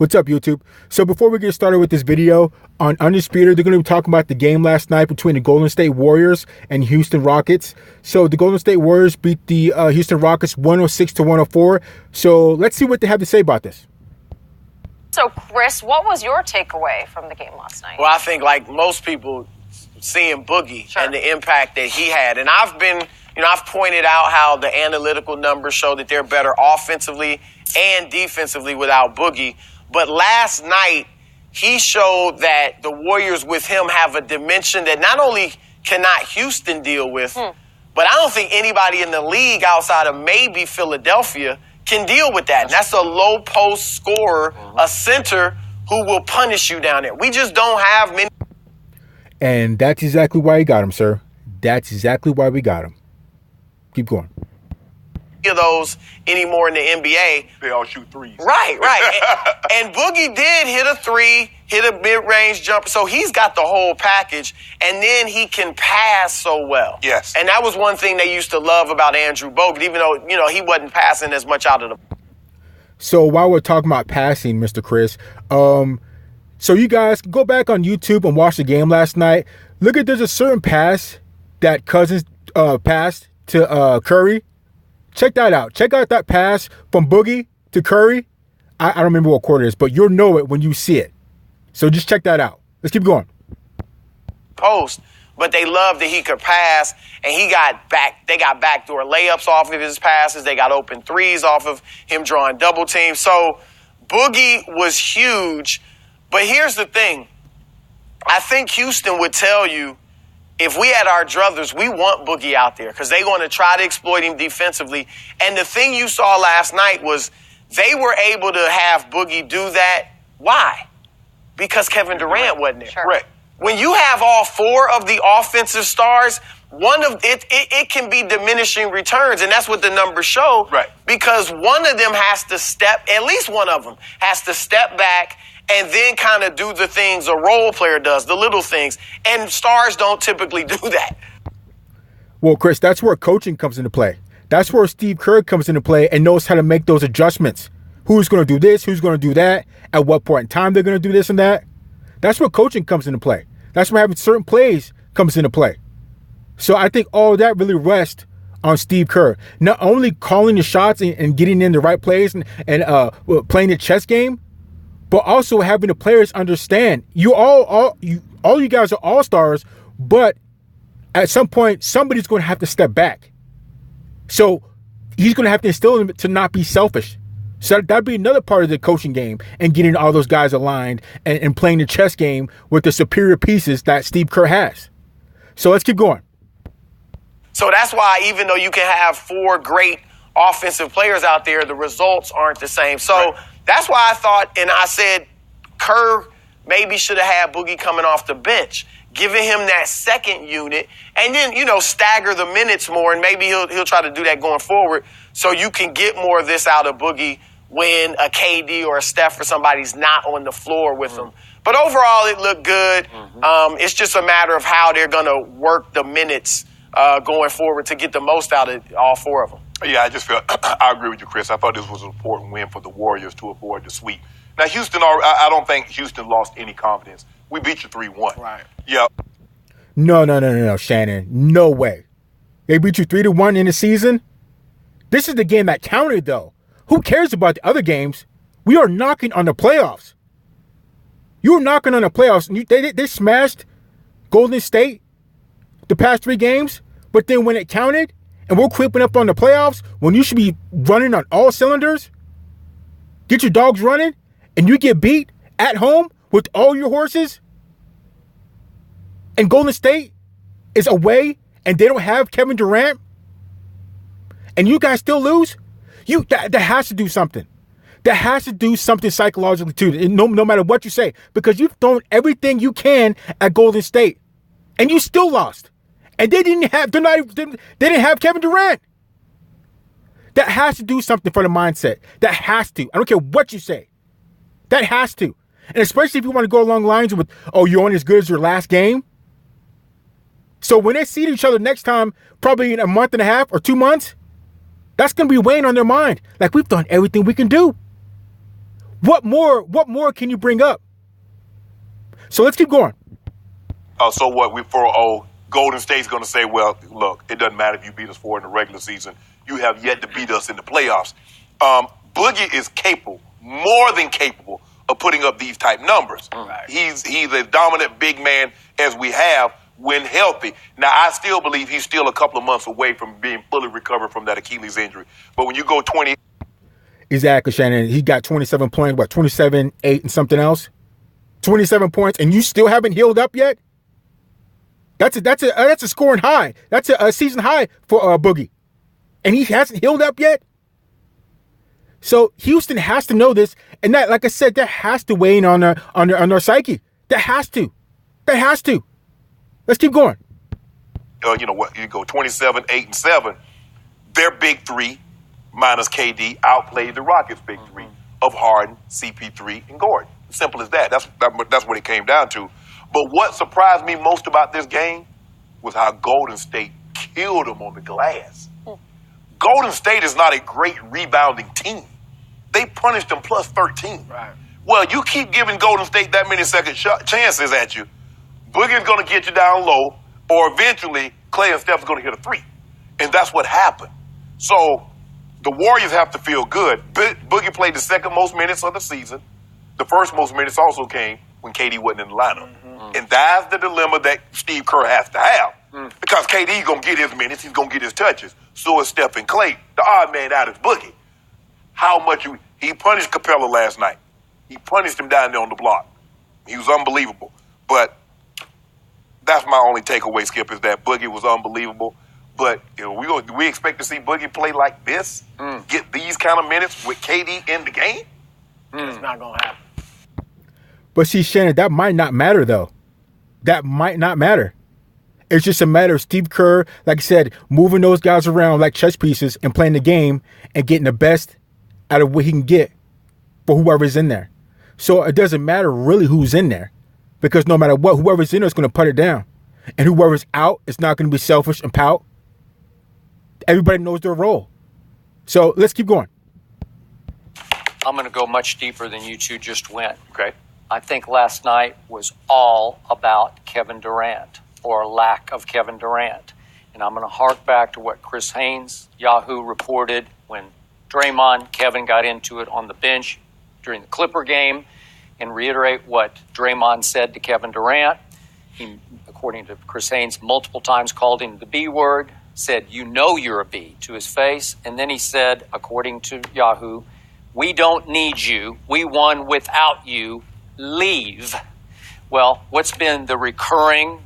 What's up, YouTube? So before we get started with this video, on Undisputed, they're going to be talking about the game last night between the Golden State Warriors and Houston Rockets. So the Golden State Warriors beat the Houston Rockets 106-104. So let's see what they have to say about this. So, Chris, what was your takeaway from the game last night? Well, I think like most people, seeing Boogie and the impact that he had. And I've pointed out how the analytical numbers show that they're better offensively and defensively without Boogie. But last night, he showed that the Warriors with him have a dimension that not only cannot Houston deal with, but I don't think anybody in the league outside of maybe Philadelphia can deal with that. And that's a low post scorer, a center who will punish you down there. We just don't have many. And that's exactly why he got him, sir. That's exactly why we got him. Keep going. Of those anymore in the NBA. They all shoot threes. Right. and Boogie did hit a three, hit a mid-range jumper, so he's got the whole package, and then he can pass so well. Yes. And that was one thing they used to love about Andrew Bogut, even though, he wasn't passing as much out of the... So while we're talking about passing, Mr. Chris, so you guys go back on YouTube and watch the game last night. Look at, there's a certain pass that Cousins passed to Curry. Check that out. Check out that pass from Boogie to Curry. I don't remember what quarter it is, but you'll know it when you see it. So just check that out. Let's keep going. Post, but they loved that he could pass, and he got back. They got backdoor layups off of his passes. They got open threes off of him drawing double teams. So Boogie was huge. But here's the thing. I think Houston would tell you, if we had our druthers, we want Boogie out there because they're going to try to exploit him defensively. And the thing you saw last night was they were able to have Boogie do that. Why? Because Kevin Durant wasn't there. Sure. Right. When you have all four of the offensive stars, one of it can be diminishing returns, and that's what the numbers show. Right. Because one of them has to at least one of them has to step back and then kind of do the things a role player does, the little things. And stars don't typically do that. Well, Chris, that's where coaching comes into play. That's where Steve Kerr comes into play and knows how to make those adjustments. Who's going to do this? Who's going to do that? At what point in time they're going to do this and that? That's where coaching comes into play. That's where having certain plays comes into play. So I think all of that really rests on Steve Kerr. Not only calling the shots and getting in the right plays and playing the chess game, but also having the players understand you you guys are all-stars, but at some point, somebody's going to have to step back. So he's going to have to instill them to not be selfish. So that'd be another part of the coaching game and getting all those guys aligned and playing the chess game with the superior pieces that Steve Kerr has. So let's keep going. So that's why even though you can have four great offensive players out there, the results aren't the same. So that's why I thought, and I said, Kerr maybe should have had Boogie coming off the bench, giving him that second unit, and then, stagger the minutes more, and maybe he'll try to do that going forward so you can get more of this out of Boogie when a KD or a Steph or somebody's not on the floor with him. But overall, it looked good. It's just a matter of how they're going to work the minutes going forward to get the most out of all four of them. Yeah, I just felt, I agree with you, Chris. I thought this was an important win for the Warriors to avoid the sweep. Now, Houston, I don't think Houston lost any confidence. We beat you 3-1. Right. Yeah. No, Shannon. No way. They beat you 3-1 in the season? This is the game that counted, though. Who cares about the other games? We are knocking on the playoffs. You were knocking on the playoffs. They smashed Golden State the past 3 games, but then when it counted, and we're creeping up on the playoffs, when you should be running on all cylinders, get your dogs running, and you get beat at home with all your horses, and Golden State is away, and they don't have Kevin Durant, and you guys still lose, that has to do something. That has to do something psychologically too, no matter what you say, because you've thrown everything you can at Golden State, and you still lost. And they didn't have Kevin Durant. That has to do something for the mindset. That has to. I don't care what you say. That has to. And especially if you want to go along lines with, you're only as good as your last game. So when they see each other next time, probably in a month and a half or 2 months, that's going to be weighing on their mind. Like, we've done everything we can do. What more can you bring up? So let's keep going. So what? Golden State's going to say, well, look, it doesn't matter if you beat us 4 in the regular season. You have yet to beat us in the playoffs. Boogie is capable, more than capable, of putting up these type numbers. Right. He's a dominant big man as we have when healthy. Now, I still believe he's still a couple of months away from being fully recovered from that Achilles injury. But when you go 20... Exactly, Shannon. He got 27 points, 27, 8, and something else? 27 points, and you still haven't healed up yet? That's a scoring high. That's a season high for Boogie. And he hasn't healed up yet? So Houston has to know this, and that, like I said, that has to weigh in on their psyche. That has to. Let's keep going. You know what? You go 27, 8, and 7. Their big three, minus KD, outplayed the Rockets' big three of Harden, CP3, and Gordon. Simple as that. That's what it came down to. But what surprised me most about this game was how Golden State killed them on the glass. Golden State is not a great rebounding team. They punished them plus 13. Right. Well, you keep giving Golden State that many second chances at you, Boogie's going to get you down low, or eventually Klay and Steph's going to hit a 3. And that's what happened. So the Warriors have to feel good. Boogie played the second most minutes of the season. The first most minutes also came when KD wasn't in the lineup. And that's the dilemma that Steve Kerr has to have. Because KD's going to get his minutes, he's going to get his touches. So is Steph and Klay. The odd man out is Boogie. He punished Capella last night. He punished him down there on the block. He was unbelievable. But that's my only takeaway, Skip, is that Boogie was unbelievable. But do we expect to see Boogie play like this? Get these kind of minutes with KD in the game? It's not going to happen. But see, Shannon, that might not matter, though. That might not matter. It's just a matter of Steve Kerr, like I said, moving those guys around like chess pieces and playing the game and getting the best out of what he can get for whoever's in there. So it doesn't matter really who's in there, because no matter what, whoever's in there is going to put it down. And whoever's out is not going to be selfish and pout. Everybody knows their role. So let's keep going. I'm going to go much deeper than you two just went. Okay. I think last night was all about Kevin Durant, or lack of Kevin Durant. And I'm going to hark back to what Chris Haynes, Yahoo, reported when Draymond, Kevin got into it on the bench during the Clipper game, and reiterate what Draymond said to Kevin Durant. He, according to Chris Haynes, multiple times called him the B word, said, "You know you're a B," to his face. And then he said, according to Yahoo, "We don't need you. We won without you. Leave." Well, what's been the recurring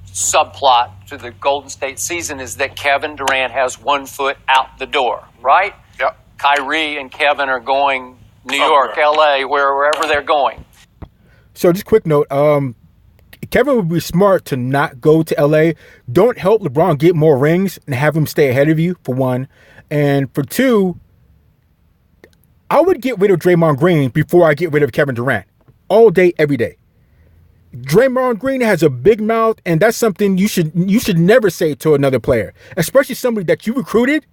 subplot to the Golden State season is that Kevin Durant has one foot out the door, right? Yep. Kyrie and Kevin are going New York, LA, wherever they're going. So just quick note, Kevin would be smart to not go to LA. Don't help LeBron get more rings and have him stay ahead of you, for one. And for two, I would get rid of Draymond Green before I get rid of Kevin Durant. All day, every day. Draymond Green has a big mouth, and that's something you should never say to another player, especially somebody that you recruited,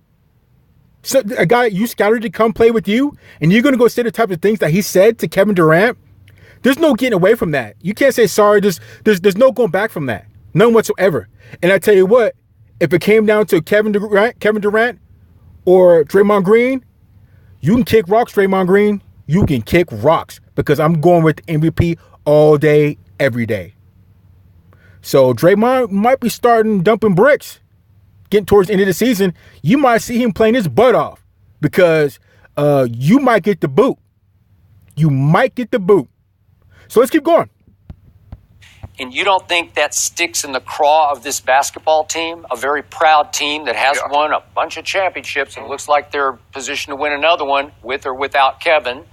a guy you scouted to come play with you, and you're going to go say the type of things that he said to Kevin Durant. There's no getting away from that. You can't say sorry. There's no going back from that. None whatsoever. And I tell you what, if it came down to Kevin Durant or Draymond Green, you can kick rocks, Draymond Green. You can kick rocks, because I'm going with MVP all day, every day. So Draymond might be starting dumping bricks. Getting towards the end of the season, you might see him playing his butt off, because you might get the boot. You might get the boot. So let's keep going. And you don't think that sticks in the craw of this basketball team, a very proud team that has won a bunch of championships and looks like they're positioned to win another one with or without Kevin,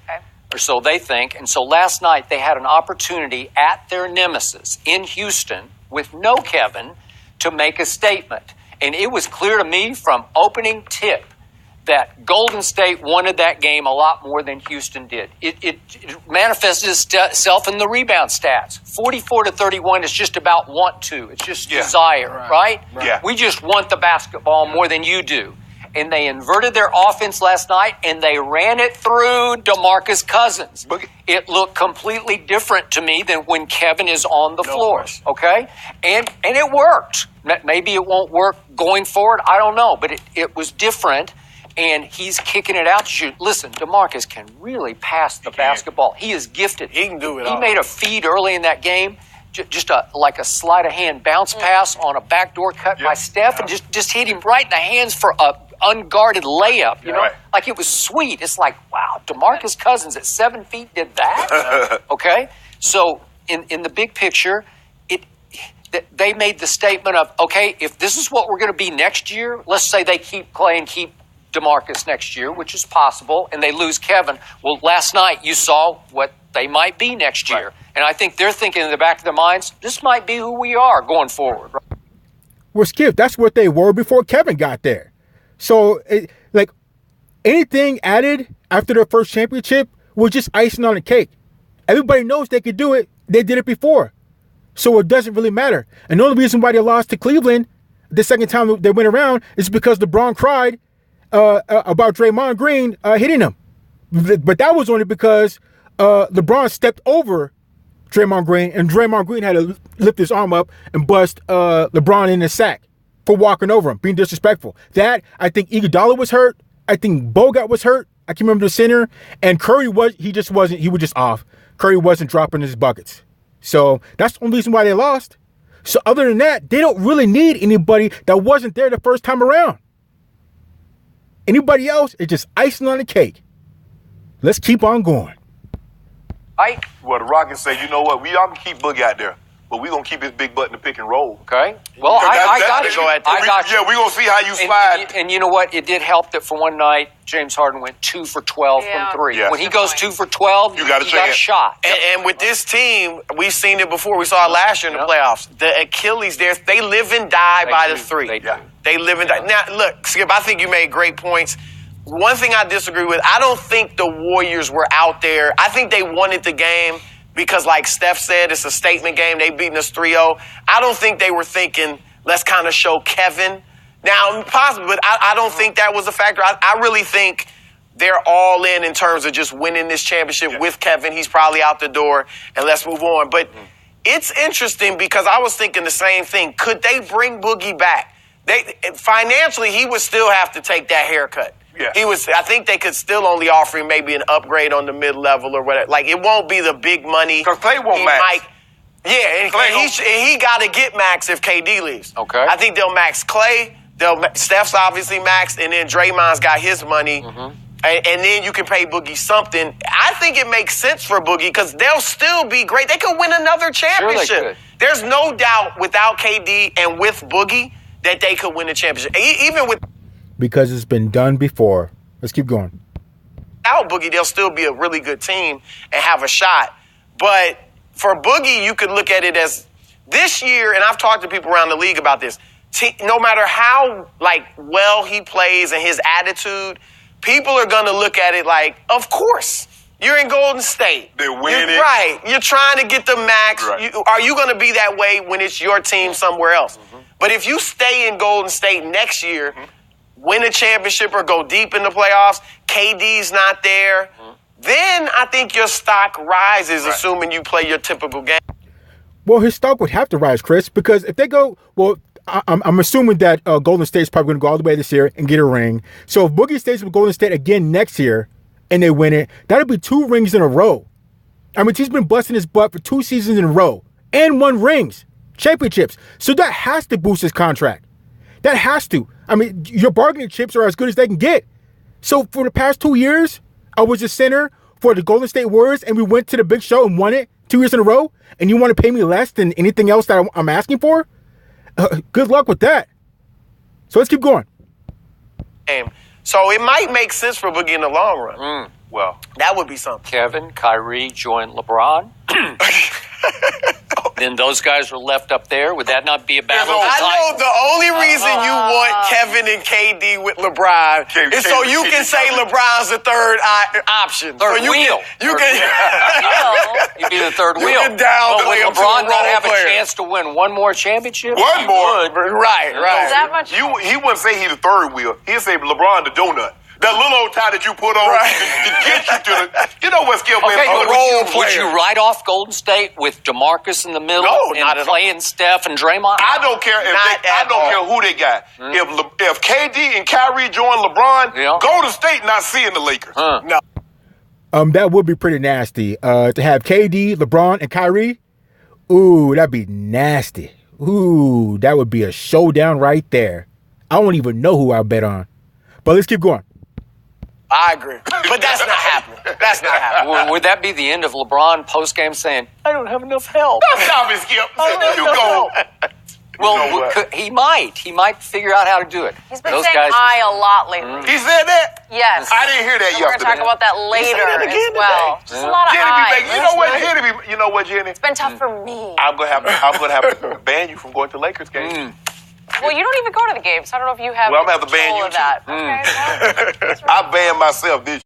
or so they think. And so last night they had an opportunity at their nemesis in Houston with no Kevin to make a statement. And it was clear to me from opening tip that Golden State wanted that game a lot more than Houston did. It manifested itself in the rebound stats. 44-31 is just about want to. It's just desire, right? Yeah. We just want the basketball more than you do. and they inverted their offense last night, and they ran it through DeMarcus Cousins. It looked completely different to me than when Kevin is on the floor, okay? And it worked. Maybe it won't work going forward. I don't know, but it was different, and he's kicking it out to shoot. Listen, DeMarcus can really pass the basketball. He is gifted. He can do it all. He made a feed early in that game. Just like a sleight of hand bounce pass on a backdoor cut by Steph, and just hit him right in the hands for a unguarded layup. You know, like it was sweet. It's like, wow, DeMarcus Cousins at 7 feet did that. Okay, so in the big picture, they made the statement of, okay, if this is what we're going to be next year, let's say they keep Klay and keep DeMarcus next year, which is possible, and they lose Kevin. Well, last night you saw what they might be next year. And I think they're thinking in the back of their minds, this might be who we are going forward. Well, Skip, that's what they were before Kevin got there. So, anything added after their first championship was just icing on the cake. Everybody knows they could do it. They did it before. So it doesn't really matter. And the only reason why they lost to Cleveland the second time they went around is because LeBron cried about Draymond Green hitting him. But that was only because LeBron stepped over Draymond Green, and Draymond Green had to lift his arm up and bust LeBron in the sack for walking over him, being disrespectful. That, I think Iguodala was hurt. I think Bogut was hurt. I can remember the center. And Curry was just off. Curry wasn't dropping his buckets. So that's the only reason why they lost. So other than that, they don't really need anybody that wasn't there the first time around. Anybody else is just icing on the cake. Let's keep on going. Well, the Rockets say, you know what, y'all can keep Boogie out there, but we're going to keep his big butt in the pick and roll. Okay. Well, I got you. I got you. Yeah, we're going to see how you slide. And you know what? It did help that for one night, James Harden went 2 for 12 from 3. Yeah. When he goes 2 for 12, you got a shot. And with this team, we've seen it before. We saw it last year in the playoffs. The Achilles, they live and die by the 3. They live and die. Now, look, Skip, I think you made great points. One thing I disagree with, I don't think the Warriors were out there. I think they wanted the game because, like Steph said, it's a statement game. They beating us 3-0. I don't think they were thinking, let's kind of show Kevin. Now, possibly, but I don't think that was a factor. I really think they're all in terms of just winning this championship with Kevin. He's probably out the door, and let's move on. But it's interesting because I was thinking the same thing. Could they bring Boogie back? Financially, he would still have to take that haircut. Yeah. I think they could still only offer him maybe an upgrade on the mid-level or whatever. Like, it won't be the big money. Because Klay won't max. And he got to get max if KD leaves. Okay. I think they'll max Klay. Steph's obviously maxed, and then Draymond's got his money. And then you can pay Boogie something. I think it makes sense for Boogie because they'll still be great. They could win another championship. Sure they could. There's no doubt without KD and with Boogie that they could win a championship. Even with... Because it's been done before. Let's keep going. Without Boogie, they'll still be a really good team and have a shot. But for Boogie, you could look at it as this year, and I've talked to people around the league about this, no matter how well he plays and his attitude, people are going to look at it like, of course, you're in Golden State. They're winning. Right. You're trying to get the max. Right. Are you going to be that way when it's your team somewhere else? But if you stay in Golden State next year, win a championship or go deep in the playoffs, KD's not there, then I think your stock rises, assuming you play your typical game. Well, his stock would have to rise, Chris, because if they go, I'm assuming that Golden State's probably going to go all the way this year and get a ring. So if Boogie stays with Golden State again next year and they win it, that'll be 2 rings in a row. I mean, he's been busting his butt for 2 seasons in a row and 1 rings, championships. So that has to boost his contract. That has to. I mean, your bargaining chips are as good as they can get. So for the past 2 years, I was a center for the Golden State Warriors, and we went to the big show and won it 2 years in a row, and you want to pay me less than anything else that I'm asking for? Good luck with that. So let's keep going. So it might make sense for Boogie in the long run. Well, that would be something. Kevin, Kyrie join LeBron. Then those guys are left up there. Would that not be a battle? I know the only reason you want Kevin and KD with LeBron is so you can say LeBron's the third option. Third wheel. You can. He could be the third You wheel. can downplay him Would to a LeBron not role have player. a chance to win one more championship? One more. Right. Is that much? He wouldn't say he's the third wheel. He'd say LeBron the donut. That little old tie that you put on to get you to the. You know what, Skip? Okay, man, but would you write off Golden State with DeMarcus in the middle No, and not at all. Clay and Steph and Draymond? I don't care if I don't care who they got. If KD and Kyrie join LeBron, Golden State not seeing the Lakers. No. That would be pretty nasty. To have KD, LeBron, and Kyrie. Ooh, that'd be nasty. Ooh, that would be a showdown right there. I don't even know who I bet on. But let's keep going. I agree. But that's not happening. That's not happening. Would that be the end of LeBron post-game saying, I don't have enough help? Stop it, Skip. You go. Well, he might. He might figure out how to do it. He's been saying I a lot lately. He said that? Yes. I didn't hear that And we're going to yesterday. talk about that later as well. Just a lot of Jenny, I. you know what, Jenny? It's been tough for me. I'm gonna have to ban you from going to Lakers games. Well, you don't even go to the games. So I don't know if you have Well, I'm gonna have to ban control you of that. Okay, well, I banned myself this